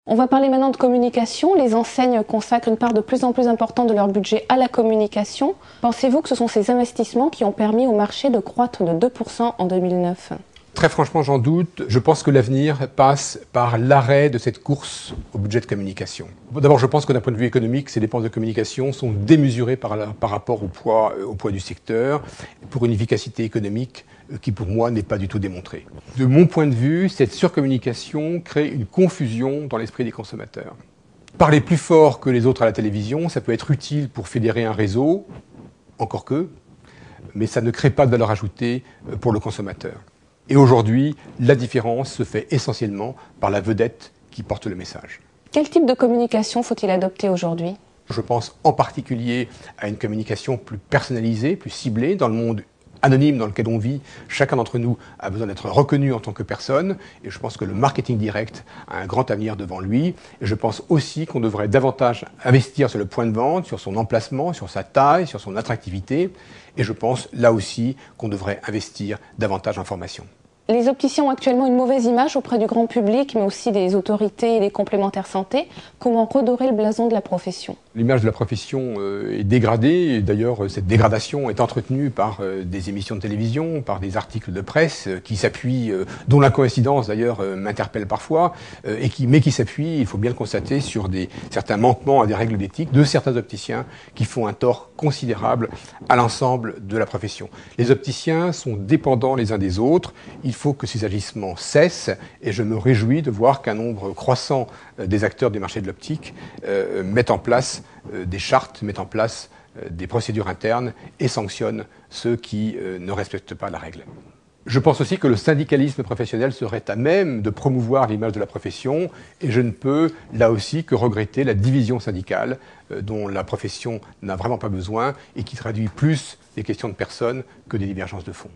On va parler maintenant de communication. Les enseignes consacrent une part de plus en plus importante de leur budget à la communication. Pensez-vous que ce sont ces investissements qui ont permis au marché de croître de 2% en 2009 ? Très franchement, j'en doute. Je pense que l'avenir passe par l'arrêt de cette course au budget de communication. D'abord, je pense que d'un point de vue économique, ces dépenses de communication sont démesurées par rapport au poids du secteur, pour une efficacité économique qui, pour moi, n'est pas du tout démontrée. De mon point de vue, cette surcommunication crée une confusion dans l'esprit des consommateurs. Parler plus fort que les autres à la télévision, ça peut être utile pour fédérer un réseau, encore que, mais ça ne crée pas de valeur ajoutée pour le consommateur. Et aujourd'hui, la différence se fait essentiellement par la vedette qui porte le message. Quel type de communication faut-il adopter aujourd'hui ? Je pense en particulier à une communication plus personnalisée, plus ciblée. Dans le monde anonyme dans lequel on vit, chacun d'entre nous a besoin d'être reconnu en tant que personne. Et je pense que le marketing direct a un grand avenir devant lui. Et je pense aussi qu'on devrait davantage investir sur le point de vente, sur son emplacement, sur sa taille, sur son attractivité. Et je pense là aussi qu'on devrait investir davantage en formation. Les opticiens ont actuellement une mauvaise image auprès du grand public, mais aussi des autorités et des complémentaires santé. Comment redorer le blason de la profession ? L'image de la profession est dégradée, et d'ailleurs cette dégradation est entretenue par des émissions de télévision, par des articles de presse qui s'appuient, dont la coïncidence d'ailleurs m'interpelle parfois, mais qui s'appuient, il faut bien le constater, sur certains manquements à des règles d'éthique de certains opticiens qui font un tort considérable à l'ensemble de la profession. Les opticiens sont dépendants les uns des autres. Il faut que ces agissements cessent et je me réjouis de voir qu'un nombre croissant des acteurs du marché de l'optique mettent en place des chartes, mettent en place des procédures internes et sanctionnent ceux qui ne respectent pas la règle. Je pense aussi que le syndicalisme professionnel serait à même de promouvoir l'image de la profession et je ne peux là aussi que regretter la division syndicale dont la profession n'a vraiment pas besoin et qui traduit plus des questions de personnes que des divergences de fond.